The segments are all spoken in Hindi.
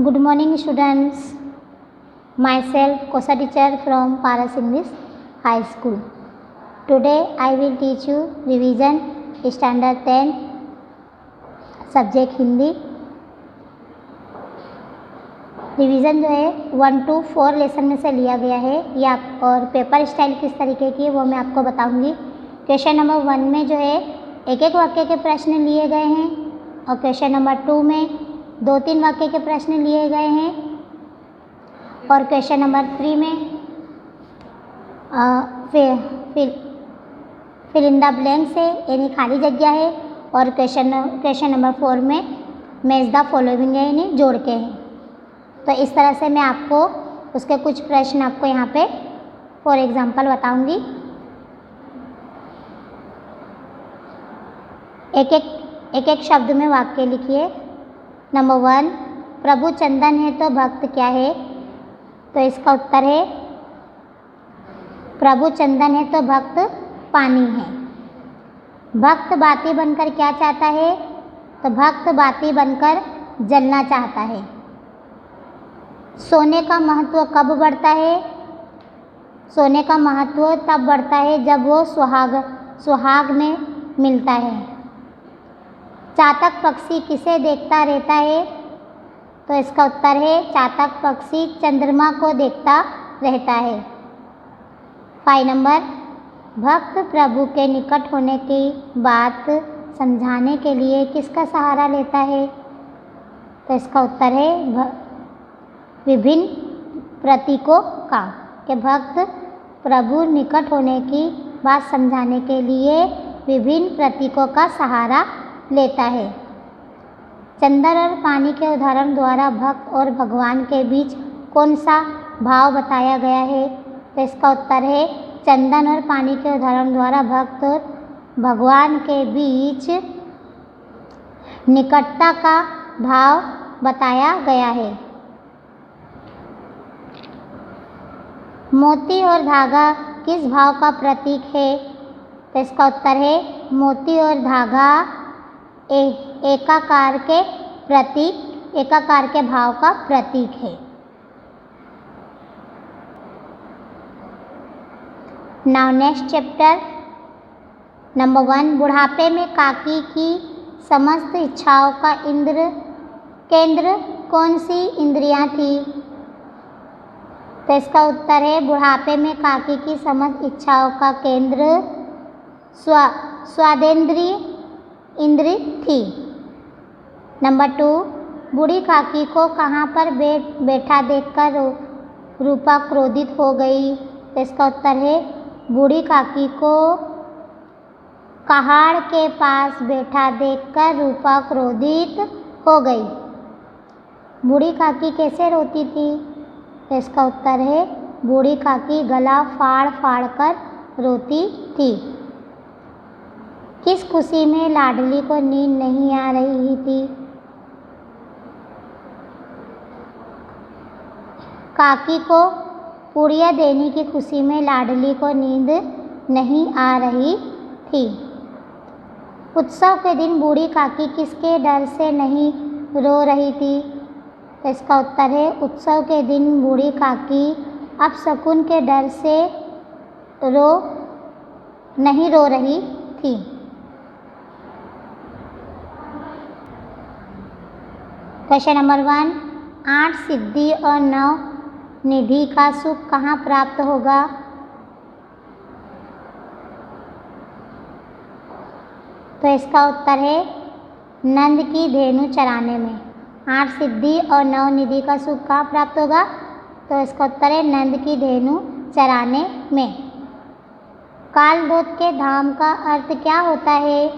Good morning students. Myself Kosa teacher from Paras English High School. Today I will teach you revision standard 10 subject Hindi. Revision जो है 1 to 4 लेसन में से लिया गया है या और पेपर स्टाइल किस तरीके की है वो मैं आपको बताऊंगी. क्वेश्चन नंबर 1 में जो है एक एक वाक्य के प्रश्न लिए गए हैं और क्वेश्चन नंबर 2 में 2-3 वाक्य के प्रश्न लिए गए हैं और क्वेश्चन नंबर 3 में फिल इन द ब्लैंक से यानी खाली जगह है और क्वेश्चन नंबर 4 में मैच द फॉलोइंग है यानी जोड़ के हैं. तो इस तरह से मैं आपको उसके कुछ प्रश्न आपको यहाँ पे फॉर एग्जांपल बताऊंगी. एक एक शब्द में वाक्य लिखिए. नंबर 1, प्रभु चंदन है तो भक्त क्या है? तो इसका उत्तर है प्रभु चंदन है तो भक्त पानी है. भक्त बाती बनकर क्या चाहता है? तो भक्त बाती बनकर जलना चाहता है. सोने का महत्व कब बढ़ता है? सोने का महत्व तब बढ़ता है जब वो सुहाग में मिलता है. चातक पक्षी किसे देखता रहता है? तो इसका उत्तर है चातक पक्षी चंद्रमा को देखता रहता है. 5 नंबर, भक्त प्रभु के निकट होने की बात समझाने के लिए किसका सहारा लेता है? तो इसका उत्तर है विभिन्न प्रतीकों का. कि भक्त प्रभु निकट होने की बात समझाने के लिए विभिन्न प्रतीकों का सहारा लेता है. चंदन और पानी के उदाहरण द्वारा भक्त और भगवान के बीच कौन सा भाव बताया गया है? तो इसका उत्तर है चंदन और पानी के उदाहरण द्वारा भक्त और भगवान के बीच निकटता का भाव बताया गया है. मोती और धागा किस भाव का प्रतीक है? तो इसका उत्तर है मोती और धागा एकाकार के भाव का प्रतीक है. Now next chapter. नंबर 1, बुढ़ापे में काकी की समस्त इच्छाओं का केंद्र कौन सी इंद्रियां थी? तो इसका उत्तर है बुढ़ापे में काकी की समस्त इच्छाओं का केंद्र स्वादेंद्रिय इंद्रिय थी. नंबर 2, बूढ़ी काकी को कहाँ पर बैठा देखकर रूपा क्रोधित हो गई? तो इसका उत्तर है बूढ़ी काकी को पहाड़ के पास बैठा देखकर रूपा क्रोधित हो गई. बूढ़ी काकी कैसे रोती थी? तो इसका उत्तर है बूढ़ी काकी गला फाड़ कर रोती थी. किस खुशी में लाडली को नींद नहीं आ रही थी? काकी को पुड़िया देने की खुशी में लाडली को नींद नहीं आ रही थी. उत्सव के दिन बूढ़ी काकी किसके डर से नहीं रो रही थी? तो इसका उत्तर है उत्सव के दिन बूढ़ी काकी अपशकुन के डर से नहीं रो रही थी. क्वेश्चन नंबर 1, 8 सिद्धि और 9 निधि का सुख कहाँ प्राप्त होगा? तो इसका उत्तर है नंद की धेनु चराने में. 8 सिद्धि और 9 निधि का सुख कहाँ प्राप्त होगा? तो इसका उत्तर है नंद की धेनु चराने में. कालदूत के धाम का अर्थ क्या होता है?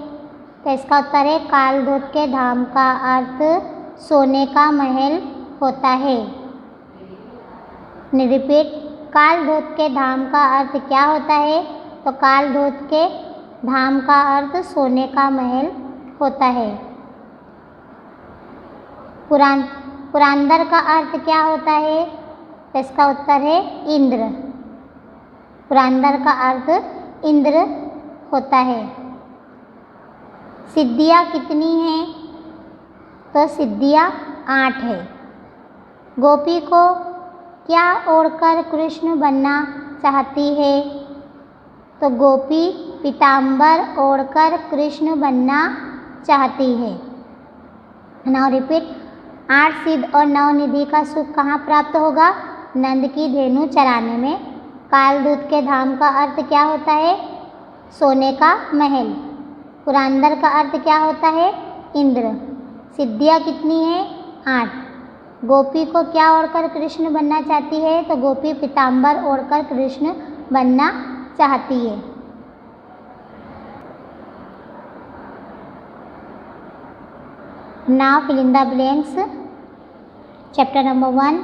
तो इसका उत्तर है कालदूत के धाम का अर्थ सोने का महल होता है. रिपीट, कालदूत के धाम का अर्थ क्या होता है? तो कालदूत के धाम का अर्थ सोने का महल होता है. पुरंदर का अर्थ क्या होता है? तो इसका उत्तर है इंद्र. पुरंदर का अर्थ इंद्र होता है. सिद्धियाँ कितनी हैं? तो सिद्धियाँ 8 है. गोपी को क्या ओढ़कर कृष्ण बनना चाहती है? तो गोपी पीताम्बर ओढ़कर कृष्ण बनना चाहती है। नाउ रिपीट, 8 सिद्ध और 9 निधि का सुख कहाँ प्राप्त होगा? नंद की धेनु चराने में। कालदूत के धाम का अर्थ क्या होता है? सोने का महल। पुरंदर का अर्थ क्या होता है? इंद्र। सिद्धियाँ कितनी है? 8। गोपी को क्या ओढ़कर कृष्ण बनना चाहती है? तो गोपी पीताम्बर ओढ़कर कृष्ण बनना चाहती है। Now fill in the blanks. Chapter number 1।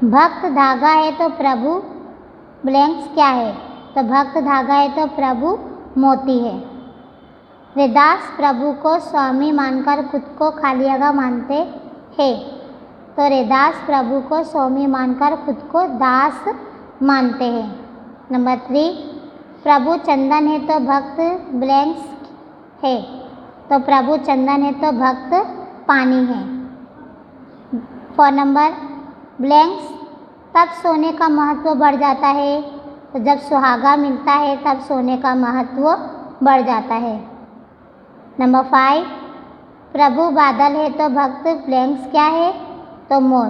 भक्त धागा है तो प्रभु ब्लैंक्स क्या है? तो भक्त धागा है तो प्रभु मोती है। रैदास प्रभु को स्वामी मानकर खुद को खालियागा मानते हैं। तो रैदास प्रभु को स्वामी मानकर खुद को दास मानते हैं। नंबर 3, प्रभु चंदन है तो भक्त ब्लैंक्स है। तो प्रभु चंदन है तो भक्त पानी है। 4 नंबर, ब्लैंक्स तब सोने का महत्व बढ़ जाता है। तो जब सुहागा मिलता है तब सोने का महत्व बढ़ जाता है। नंबर 5, प्रभु बादल है तो भक्त ब्लैंक्स क्या है? तो मोर।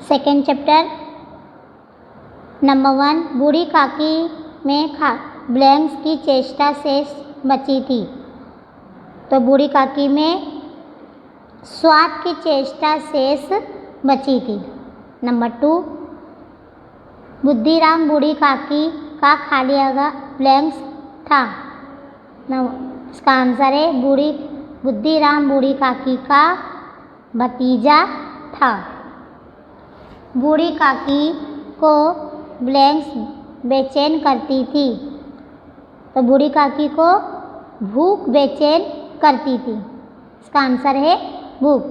सेकेंड चैप्टर नंबर 1, बूढ़ी काकी में ब्लैंक्स की चेष्टा शेष बची थी। तो बूढ़ी काकी में स्वाद की चेष्टा शेष बची थी। नंबर 2, बुद्धिराम बूढ़ी काकी का खालियागा ब्लैंक्स था। इसका आंसर है बुद्धिराम बूढ़ी काकी का भतीजा था। बूढ़ी काकी को ब्लैंक्स बेचैन करती थी। तो बूढ़ी काकी को भूख बेचैन करती थी। इसका आंसर है भूख।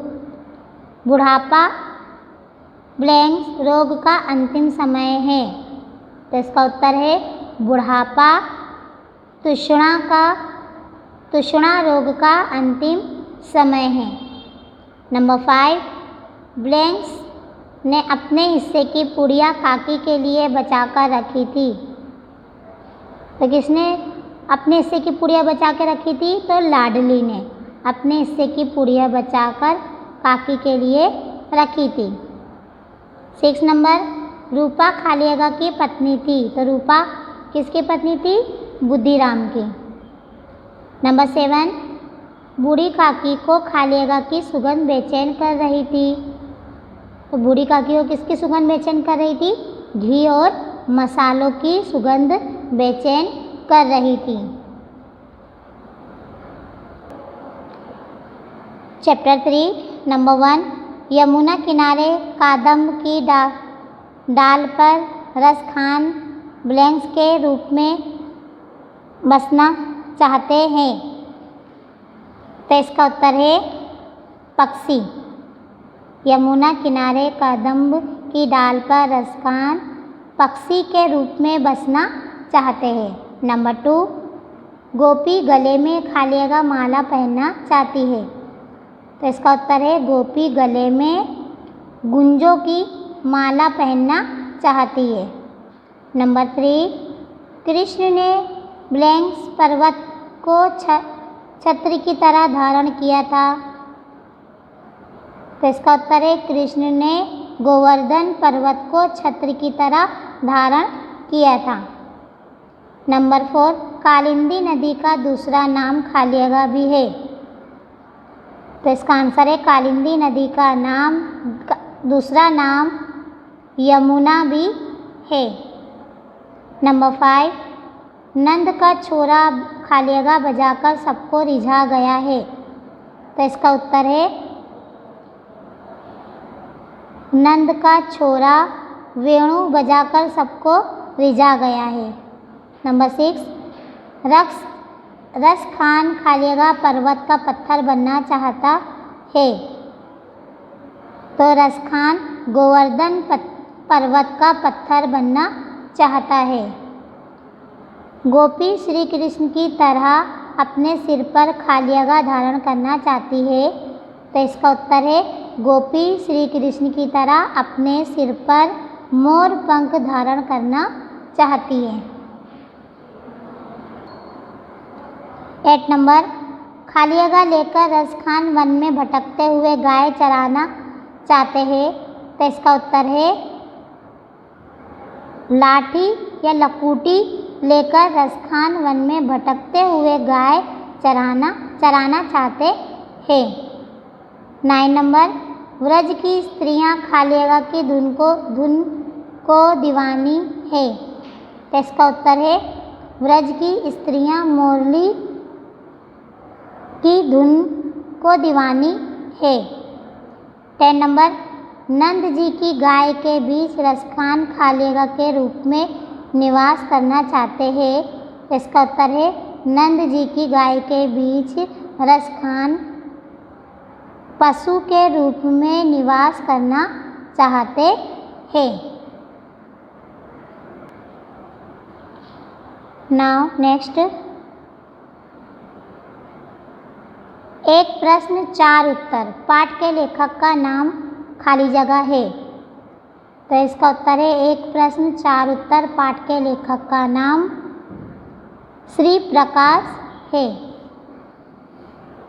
बुढ़ापा ब्लैंक्स रोग का अंतिम समय है। तो इसका उत्तर है बुढ़ापा तृष्णा रोग का अंतिम समय है। नंबर 5, ब्लैंक्स ने अपने हिस्से की पुड़िया काकी के लिए बचाकर रखी थी। तो किसने अपने हिस्से की पुड़िया बचा के रखी थी? तो लाडली ने अपने हिस्से की पुड़िया बचाकर काकी के लिए रखी थी। 6 नंबर, रूपा खालियागा की पत्नी थी। तो रूपा किसकी पत्नी थी? बुद्धिराम की। नंबर 7, बूढ़ी काकी को खालियागा की सुगंध बेचैन कर रही थी। तो बूढ़ी काकी को किसकी सुगंध बेचैन कर रही थी? घी और मसालों की सुगंध बेचैन कर रही थी। चैप्टर 3 नंबर 1, यमुना किनारे कादम्ब की डाल पर रसखान ब्लैंक्स के रूप में बसना चाहते हैं। तो इसका उत्तर है पक्षी। यमुना किनारे कादम्ब की डाल पर रसखान पक्षी के रूप में बसना चाहते हैं। नंबर 2, गोपी गले में खालियागा माला पहनना चाहती है। तो इसका उत्तर है गोपी गले में गुंजों की माला पहनना चाहती है। नंबर 3, कृष्ण ने ब्लैंक्स पर्वत को छत्र की तरह धारण किया था। तो इसका उत्तर है कृष्ण ने गोवर्धन पर्वत को छत्र की तरह धारण किया था। नंबर 4, कालिंदी नदी का दूसरा नाम खालियागा भी है। तो इसका आंसर है कालिंदी नदी का दूसरा नाम यमुना भी है। नंबर 5, नंद का छोरा खालियागा बजाकर सबको रिझा गया है। तो इसका उत्तर है नंद का छोरा वेणु बजाकर सबको रिझा गया है। नंबर 6, रसखान खालियागा पर्वत का पत्थर बनना चाहता है। तो रसखान गोवर्धन पर्वत का पत्थर बनना चाहता है। गोपी श्री कृष्ण की तरह अपने सिर पर खालियागा धारण करना चाहती है, तो इसका उत्तर है गोपी श्री कृष्ण की तरह अपने सिर पर मोर पंख धारण करना चाहती है। 8 नंबर, खालियागा लेकर रसखान वन में भटकते हुए गाय चराना चाहते हैं, तो इसका उत्तर है लाठी या लकूटी लेकर रसखान वन में भटकते हुए गाय चराना चाहते हैं। 9 नंबर, व्रज की स्त्रियां खालियागा की धुन को दीवानी है, तो इसका उत्तर है व्रज की स्त्रियां मुरली की धुन को दीवानी है। 10 नंबर, नंद जी की गाय के बीच रसखान खालियागा के रूप में निवास करना चाहते हैं, तो इसका उत्तर है नंद जी की गाय के बीच रसखान पशु के रूप में निवास करना चाहते हैं। नाउ नेक्स्ट, एक प्रश्न 4 उत्तर, पाठ के लेखक का नाम खाली जगह है, तो इसका उत्तर है एक प्रश्न 4 उत्तर, पाठ के लेखक का नाम श्री प्रकाश है।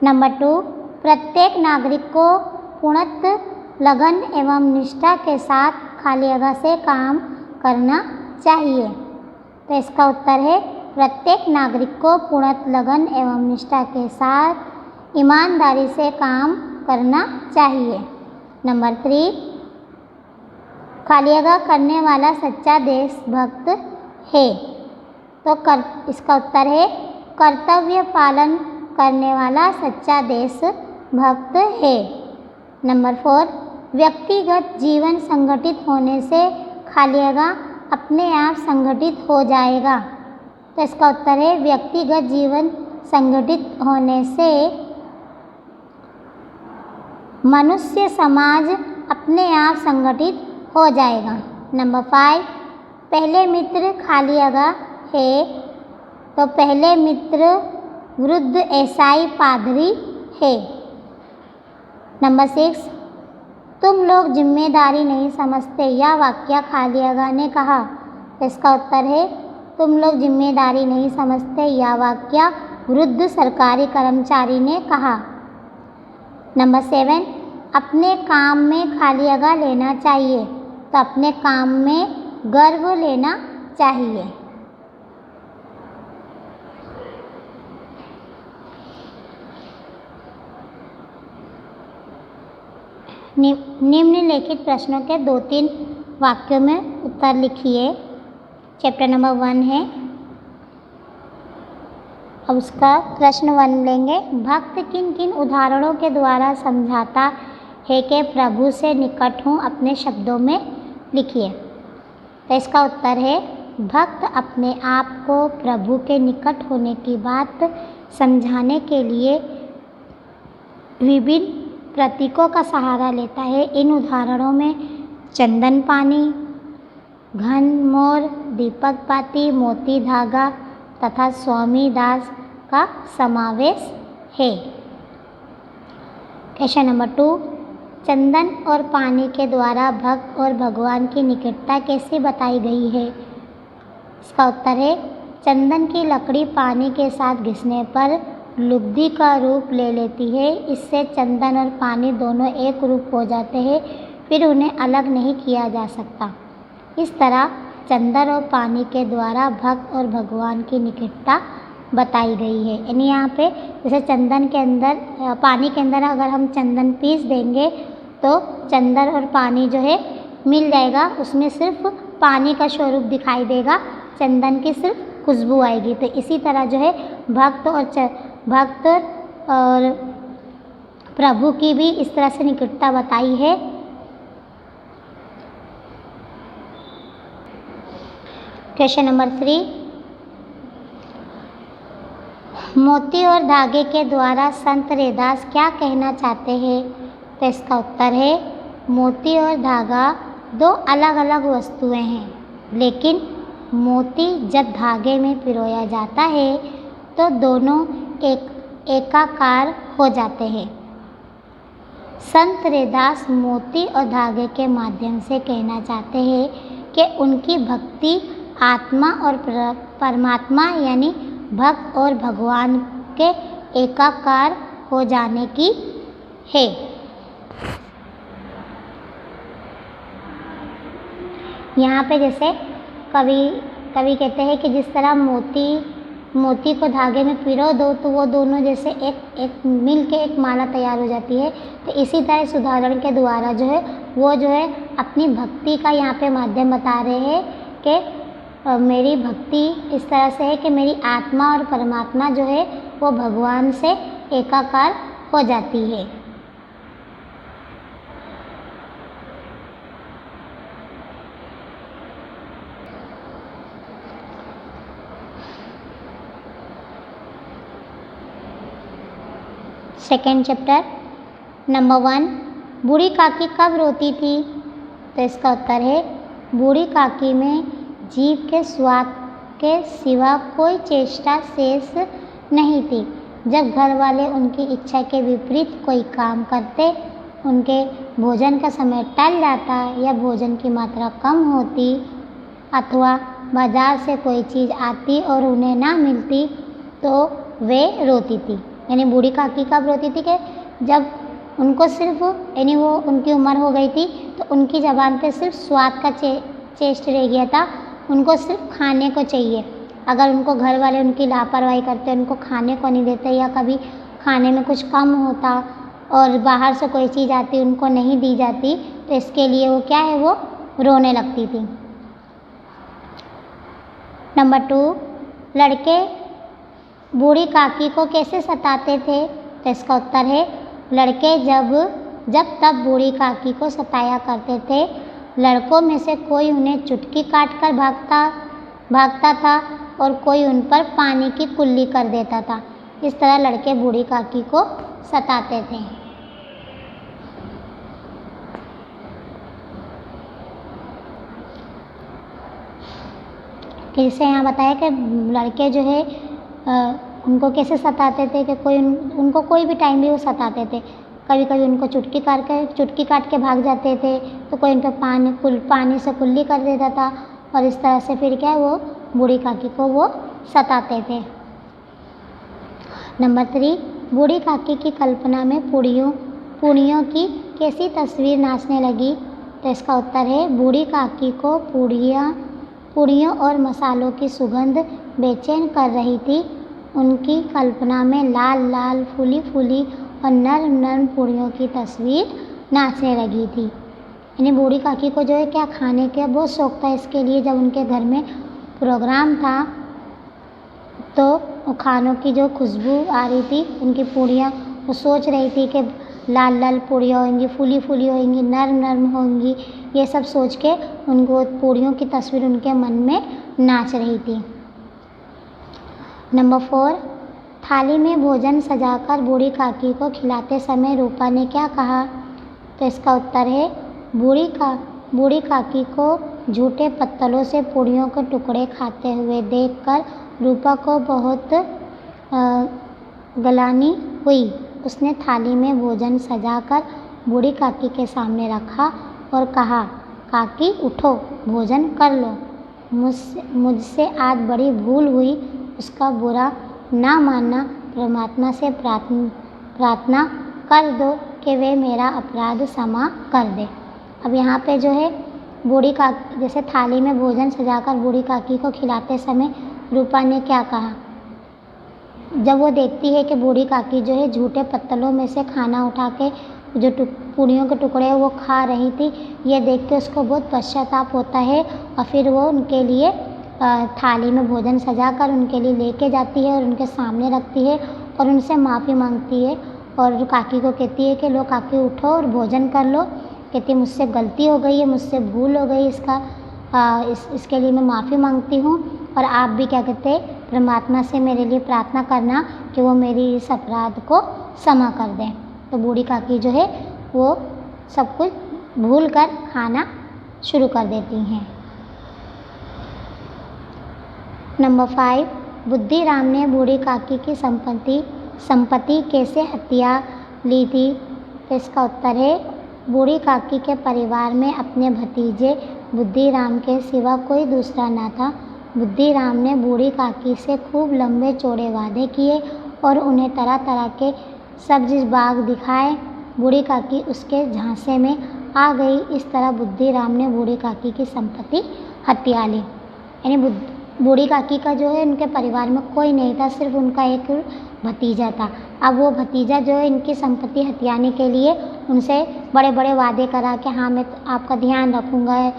नंबर 2, प्रत्येक नागरिक को पूर्णतः लगन एवं निष्ठा के साथ खालियागा से काम करना चाहिए, तो इसका उत्तर है प्रत्येक नागरिक को पूर्णतः लगन एवं निष्ठा के साथ ईमानदारी से काम करना चाहिए। नंबर 3, खालियागा करने वाला सच्चा देशभक्त है, तो इसका उत्तर है कर्तव्य पालन करने वाला सच्चा देशभक्त है। नंबर 4, व्यक्तिगत जीवन संगठित होने से खालियागा अपने आप संगठित हो जाएगा, तो इसका उत्तर है व्यक्तिगत जीवन संगठित होने से मनुष्य समाज अपने आप संगठित हो जाएगा। नंबर 5, पहले मित्र खालियागा है, तो पहले मित्र वृद्ध ईसाई पादरी है। नंबर 6, तुम लोग जिम्मेदारी नहीं समझते, यह वाक्य खालियागा ने कहा, तो इसका उत्तर है तुम लोग जिम्मेदारी नहीं समझते, यह वाक्य वृद्ध सरकारी कर्मचारी ने कहा। नंबर 7, अपने काम में खालियागा लेना चाहिए, तो अपने काम में गर्व लेना चाहिए। निम्नलिखित प्रश्नों के 2-3 वाक्यों में उत्तर लिखिए। चैप्टर नंबर 1 है, अब उसका प्रश्न 1 लेंगे। भक्त किन किन उदाहरणों के द्वारा समझाता है कि प्रभु से निकट हूँ, अपने शब्दों में लिखिए। तो इसका उत्तर है भक्त अपने आप को प्रभु के निकट होने की बात समझाने के लिए विभिन्न प्रतीकों का सहारा लेता है। इन उदाहरणों में चंदन पानी, घन मोर, दीपक बाती, मोती धागा तथा स्वामी दास का समावेश है। क्वेश्चन नंबर 2, चंदन और पानी के द्वारा भक्त और भगवान की निकटता कैसे बताई गई है? इसका उत्तर है चंदन की लकड़ी पानी के साथ घिसने पर लुगदी का रूप ले लेती है। इससे चंदन और पानी दोनों एक रूप हो जाते हैं, फिर उन्हें अलग नहीं किया जा सकता। इस तरह चंदन और पानी के द्वारा भक्त और भगवान की निकटता बताई गई है। यानी यहाँ पे जैसे चंदन के अंदर, पानी के अंदर अगर हम चंदन पीस देंगे तो चंदन और पानी जो है मिल जाएगा, उसमें सिर्फ पानी का स्वरूप दिखाई देगा, चंदन की सिर्फ खुशबू आएगी। तो इसी तरह जो है भक्त और प्रभु की भी इस तरह से निकटता बताई है। क्वेश्चन नंबर 3, मोती और धागे के द्वारा संत रैदास क्या कहना चाहते हैं? तो इसका उत्तर है मोती और धागा दो अलग अलग वस्तुएं हैं, लेकिन मोती जब धागे में पिरोया जाता है तो दोनों एकाकार हो जाते हैं। संत रैदास मोती और धागे के माध्यम से कहना चाहते हैं कि उनकी भक्ति आत्मा और परमात्मा यानी भक्त और भगवान के एकाकार हो जाने की है। यहाँ पे जैसे कवि कहते हैं कि जिस तरह मोती को धागे में पिरो दो तो वो दोनों जैसे एक मिल के एक माला तैयार हो जाती है। तो इसी तरह इस उदाहरण के द्वारा जो है वो जो है अपनी भक्ति का यहाँ पे माध्यम बता रहे हैं कि मेरी भक्ति इस तरह से है कि मेरी आत्मा और परमात्मा जो है वो भगवान से एकाकार हो जाती है। सेकेंड चैप्टर नंबर 1, बूढ़ी काकी कब रोती थी? तो इसका उत्तर है बूढ़ी काकी में जीभ के स्वाद के सिवा कोई चेष्टा शेष नहीं थी। जब घर वाले उनकी इच्छा के विपरीत कोई काम करते, उनके भोजन का समय टल जाता या भोजन की मात्रा कम होती अथवा बाजार से कोई चीज़ आती और उन्हें ना मिलती तो वे रोती थी। यानी बूढ़ी काकी कब रोती थी कि जब उनको सिर्फ यानी वो उनकी उम्र हो गई थी तो उनकी ज़बान पे सिर्फ स्वाद का चेस्ट रह गया था, उनको सिर्फ खाने को चाहिए। अगर उनको घर वाले उनकी लापरवाही करते, उनको खाने को नहीं देते या कभी खाने में कुछ कम होता और बाहर से कोई चीज़ आती उनको नहीं दी जाती तो इसके लिए वो क्या है वो रोने लगती थी। नंबर 2, लड़के बूढ़ी काकी को कैसे सताते थे? तो इसका उत्तर है लड़के जब तब बूढ़ी काकी को सताया करते थे। लड़कों में से कोई उन्हें चुटकी काट कर भागता था और कोई उन पर पानी की कुल्ली कर देता था। इस तरह लड़के बूढ़ी काकी को सताते थे। जैसे यहाँ बताया कि लड़के जो है उनको कैसे सताते थे कि उनको कोई भी टाइम भी वो सताते थे। कभी कभी उनको चुटकी काट के भाग जाते थे तो कोई उन पर पानी से कुल्ली कर देता था और इस तरह से फिर क्या है वो बूढ़ी काकी को वो सताते थे। नंबर 3, बूढ़ी काकी की कल्पना में पूड़ियों की कैसी तस्वीर नाचने लगी? तो इसका उत्तर है बूढ़ी काकी को पूड़ियों और मसालों की सुगंध बेचैन कर रही थी। उनकी कल्पना में लाल लाल फूली फूली और नरम नरम पूड़ियों की तस्वीर नाचने लगी थी। यानी बूढ़ी काकी को जो है क्या खाने का बहुत शौक़ था। इसके लिए जब उनके घर में प्रोग्राम था तो खानों की जो खुशबू आ रही थी, उनकी पूड़ियाँ वो सोच रही थी कि लाल लाल पूड़ियाँ होंगी, फूली फूली होंगी, नरम नरम होंगी। ये सब सोच के उनको पूड़ियों की तस्वीर उनके मन में नाच रही थी। नंबर 4, थाली में भोजन सजाकर बूढ़ी काकी को खिलाते समय रूपा ने क्या कहा? तो इसका उत्तर है बूढ़ी काकी को झूठे पत्तलों से पूड़ियों के टुकड़े खाते हुए देखकर रूपा को बहुत गलानी हुई। उसने थाली में भोजन सजाकर बूढ़ी काकी के सामने रखा और कहा, काकी उठो, भोजन कर लो। मुझसे आज बड़ी भूल हुई, उसका बुरा ना मानना। परमात्मा से प्रार्थना कर दो कि वे मेरा अपराध क्षमा कर दे। अब यहाँ पे जो है बूढ़ी काकी जैसे थाली में भोजन सजाकर बूढ़ी काकी को खिलाते समय रूपा ने क्या कहा? जब वो देखती है कि बूढ़ी काकी जो है झूठे पत्तलों में से खाना उठा के जो पूड़ियों के टुकड़े वो खा रही थी, ये देख के उसको बहुत पश्चाताप होता है और फिर वो उनके लिए थाली में भोजन सजाकर उनके लिए लेके जाती है और उनके सामने रखती है और उनसे माफ़ी मांगती है और काकी को कहती है कि लो काकी उठो और भोजन कर लो। कहती है मुझसे गलती हो गई है, मुझसे भूल हो गई, इसके लिए मैं माफ़ी मांगती हूँ और आप भी क्या कहते हैं परमात्मा से मेरे लिए प्रार्थना करना कि वो मेरी इस अपराध को क्षमा कर दें। तो बूढ़ी काकी जो है वो सब कुछ भूल कर खाना शुरू कर देती हैं। नंबर 5, बुद्धिराम ने बूढ़ी काकी की संपत्ति कैसे हथिया ली थी? तो इसका उत्तर है, बूढ़ी काकी के परिवार में अपने भतीजे बुद्धिराम के सिवा कोई दूसरा न था। बुद्धिराम ने बूढ़ी काकी से खूब लंबे चौड़े वादे किए और उन्हें तरह तरह के सब्ज बाग दिखाए। बूढ़ी काकी उसके झांसे में आ गई। इस तरह बुद्धिराम ने बूढ़ी काकी की संपत्ति हथिया ली। यानी बूढ़ी काकी का जो है उनके परिवार में कोई नहीं था, सिर्फ उनका एक भतीजा था। अब वो भतीजा जो है इनकी संपत्ति हथियाने के लिए उनसे बड़े बड़े वादे करा कि हाँ मैं आपका ध्यान रखूँगा,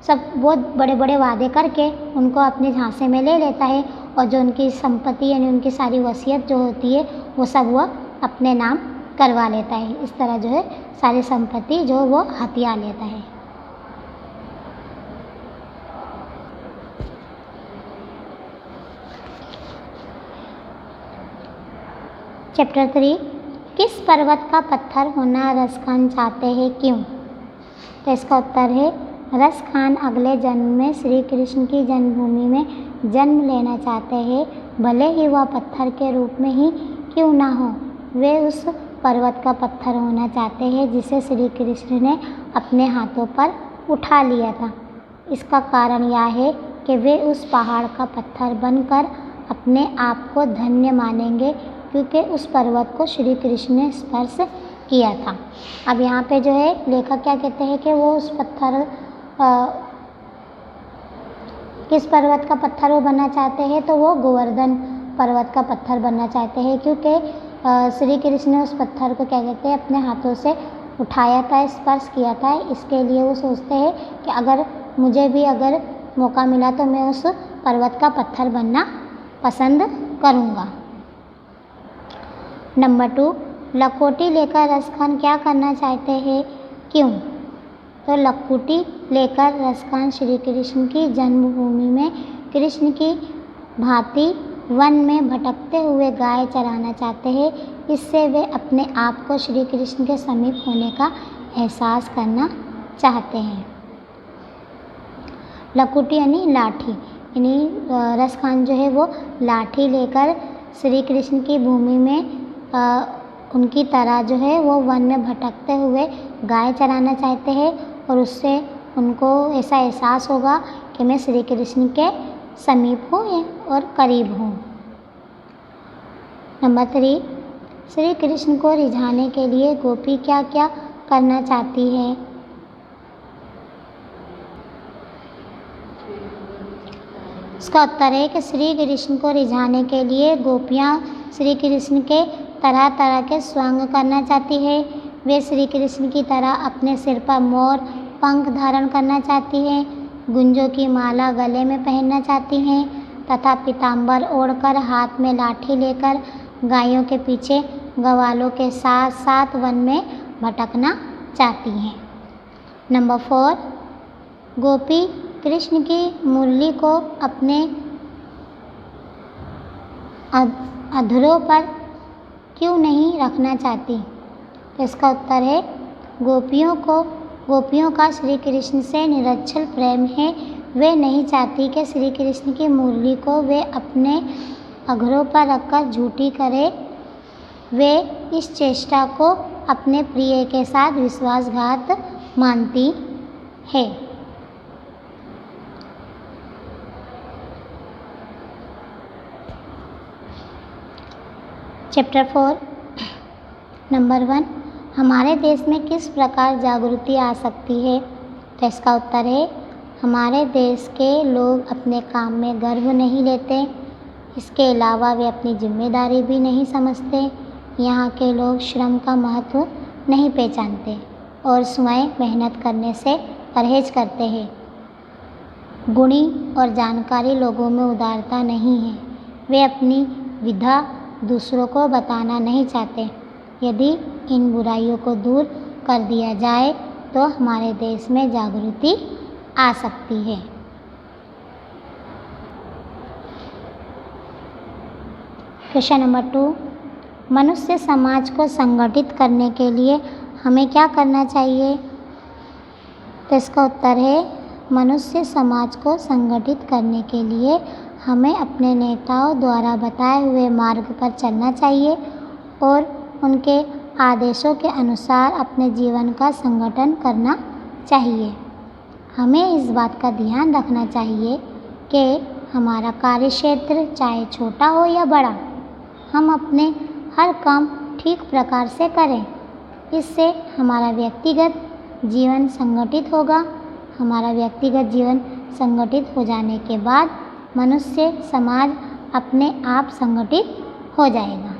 सब बहुत बड़े बड़े वादे करके उनको अपने झांसे में ले लेता है और जो उनकी संपत्ति यानी उनकी सारी वसीयत जो होती है वो सब वो अपने नाम करवा लेता है। इस तरह जो है सारी संपत्ति जो वो हथिया लेता है। चैप्टर 3, किस पर्वत का पत्थर होना रसखान चाहते हैं, क्यों? तो इसका उत्तर है, रसखान अगले जन्म में श्री कृष्ण की जन्मभूमि में जन्म लेना चाहते हैं, भले ही वह पत्थर के रूप में ही क्यों ना हो। वे उस पर्वत का पत्थर होना चाहते हैं जिसे श्री कृष्ण ने अपने हाथों पर उठा लिया था। इसका कारण यह है कि वे उस पहाड़ का पत्थर बनकर अपने आप को धन्य मानेंगे, क्योंकि उस पर्वत को श्री कृष्ण ने स्पर्श किया था। अब यहाँ पे जो है लेखक क्या कहते हैं कि वो उस पत्थर किस पर्वत का पत्थर वो बनना चाहते हैं, तो वो गोवर्धन पर्वत का पत्थर बनना चाहते हैं, क्योंकि श्री कृष्ण ने उस पत्थर को क्या कहते हैं अपने हाथों से उठाया था, स्पर्श किया था। इसके लिए वो सोचते हैं कि अगर मुझे भी अगर मौका मिला तो मैं उस पर्वत का पत्थर बनना पसंद करूँगा। नंबर 2, लखोटी लेकर रसखान क्या करना चाहते हैं, क्यों? तो लखोटी लेकर रसखान श्री कृष्ण की जन्मभूमि में कृष्ण की भांति वन में भटकते हुए गाय चराना चाहते हैं। इससे वे अपने आप को श्री कृष्ण के समीप होने का एहसास करना चाहते हैं। लखोटी यानी लाठी, यानी रसखान जो है वो लाठी लेकर श्री कृष्ण की भूमि में उनकी तरह जो है वो वन में भटकते हुए गाय चराना चाहते हैं और उससे उनको ऐसा एहसास होगा कि मैं श्री कृष्ण के समीप हूँ और करीब हूँ। नंबर 3, श्री कृष्ण को रिझाने के लिए गोपी क्या क्या करना चाहती है? इसका उत्तर है कि श्री कृष्ण को रिझाने के लिए गोपियाँ श्री कृष्ण के तरह तरह के स्वंग करना चाहती है। वे श्री कृष्ण की तरह अपने सिर पर मोर पंख धारण करना चाहती हैं, गुंजों की माला गले में पहनना चाहती हैं तथा पीताम्बर ओढ़कर हाथ में लाठी लेकर गायों के पीछे ग्वालों के साथ साथ वन में भटकना चाहती हैं। नंबर 4, गोपी कृष्ण की मुरली को अपने अधरों पर क्यों नहीं रखना चाहती? तो इसका उत्तर है, गोपियों का श्री कृष्ण से निरच्छल प्रेम है। वे नहीं चाहती कि श्री कृष्ण की मुरली को वे अपने अधरों पर रखकर झूठी करे। वे इस चेष्टा को अपने प्रिय के साथ विश्वासघात मानती है। चैप्टर 4, नंबर 1, हमारे देश में किस प्रकार जागृति आ सकती है? तो इसका उत्तर है, हमारे देश के लोग अपने काम में गर्व नहीं लेते। इसके अलावा वे अपनी जिम्मेदारी भी नहीं समझते। यहाँ के लोग श्रम का महत्व नहीं पहचानते और स्वयं मेहनत करने से परहेज करते हैं। गुणी और जानकारी लोगों में उदारता नहीं है। वे अपनी विधा दूसरों को बताना नहीं चाहते। यदि इन बुराइयों को दूर कर दिया जाए तो हमारे देश में जागृति आ सकती है। क्वेश्चन नंबर 2, मनुष्य समाज को संगठित करने के लिए हमें क्या करना चाहिए? तो इसका उत्तर है, मनुष्य समाज को संगठित करने के लिए हमें अपने नेताओं द्वारा बताए हुए मार्ग पर चलना चाहिए और उनके आदेशों के अनुसार अपने जीवन का संगठन करना चाहिए। हमें इस बात का ध्यान रखना चाहिए कि हमारा कार्यक्षेत्र चाहे छोटा हो या बड़ा, हम अपने हर काम ठीक प्रकार से करें। इससे हमारा व्यक्तिगत जीवन संगठित होगा। हमारा व्यक्तिगत जीवन संगठित हो जाने के बाद मनुष्य समाज अपने आप संगठित हो जाएगा।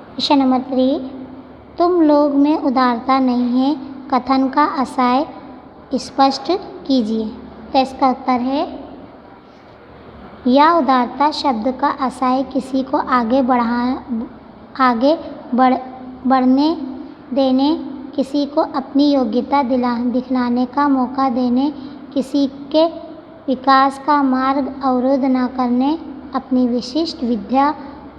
क्वेश्चन नंबर 3, तुम लोग में उदारता नहीं है कथन का आशय स्पष्ट कीजिए। तो इसका उत्तर है, या उदारता शब्द का आशय किसी को आगे बढ़ने देने, किसी को अपनी योग्यता दिखलाने का मौका देने, किसी के विकास का मार्ग अवरुद्ध न करने, अपनी विशिष्ट विद्या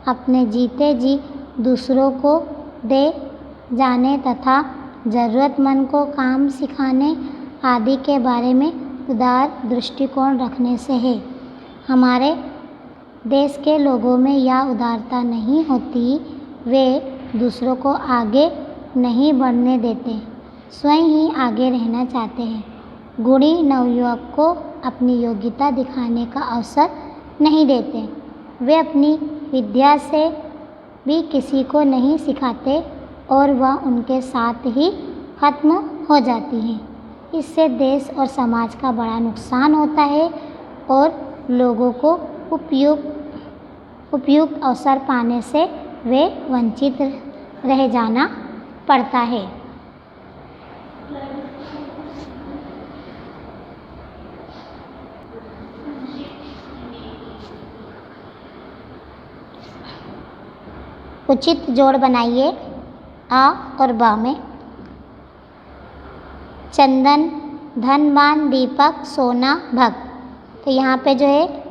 अपने जीते जी दूसरों को दे जाने तथा ज़रूरतमंद को काम सिखाने आदि के बारे में उदार दृष्टिकोण रखने से है। हमारे देश के लोगों में यह उदारता नहीं होती। वे दूसरों को आगे नहीं बढ़ने देते, स्वयं ही आगे रहना चाहते हैं। गुणी नवयुवक को अपनी योग्यता दिखाने का अवसर नहीं देते। वे अपनी विद्या से भी किसी को नहीं सिखाते और वह उनके साथ ही खत्म हो जाती हैं। इससे देश और समाज का बड़ा नुकसान होता है और लोगों को उपयुक्त अवसर पाने से वे वंचित रह जाना पड़ता है। उचित जोड़ बनाइए आ और बा में। चंदन, धनवान, दीपक, सोना, भक्त। तो यहाँ पे जो है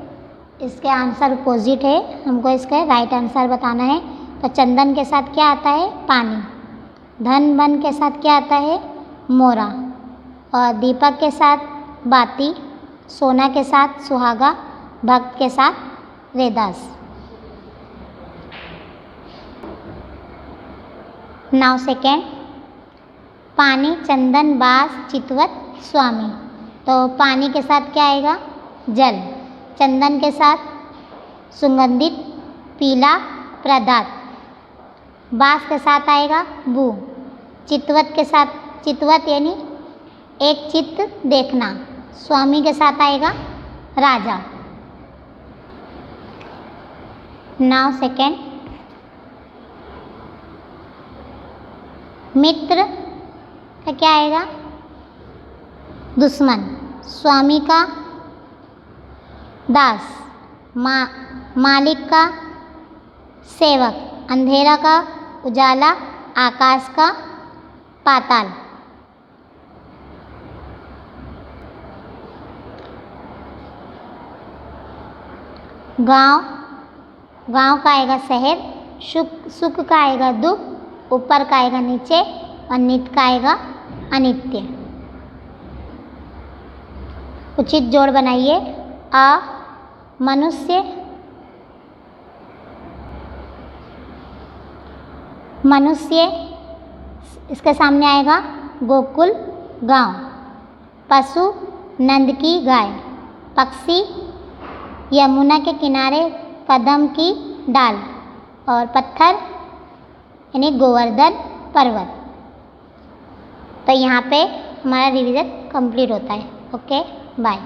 इसके आंसर अपोजिट है, हमको इसका राइट आंसर बताना है। तो चंदन के साथ क्या आता है? पानी। धनवन के साथ क्या आता है? मोरा। और दीपक के साथ बाती, सोना के साथ सुहागा, भक्त के साथ रेदास। नाउ सेकेंड, पानी, चंदन, बास, चितवत, स्वामी। तो पानी के साथ क्या आएगा? जल। चंदन के साथ सुगंधित पीला पदार्थ। बास के साथ आएगा बू। चितवत के साथ, चितवत यानी एक चित्त देखना। स्वामी के साथ आएगा राजा। नाउ सेकेंड, मित्र का क्या आएगा? दुश्मन। स्वामी का दास, मालिक का सेवक, अंधेरा का उजाला, आकाश का पाताल। गांव का आएगा शहर, सुख का आएगा दुख, ऊपर का आएगा नीचे और नित्य का आएगा अनित्य। उचित जोड़ बनाइए। आ मनुष्य, इसके सामने आएगा गोकुल गांव। पशु, नंद की गाय। पक्षी, यमुना के किनारे कदम की डाल। और पत्थर यानी गोवर्धन पर्वत। तो यहाँ पे हमारा रिवीजन कंप्लीट होता है। Okay, bye.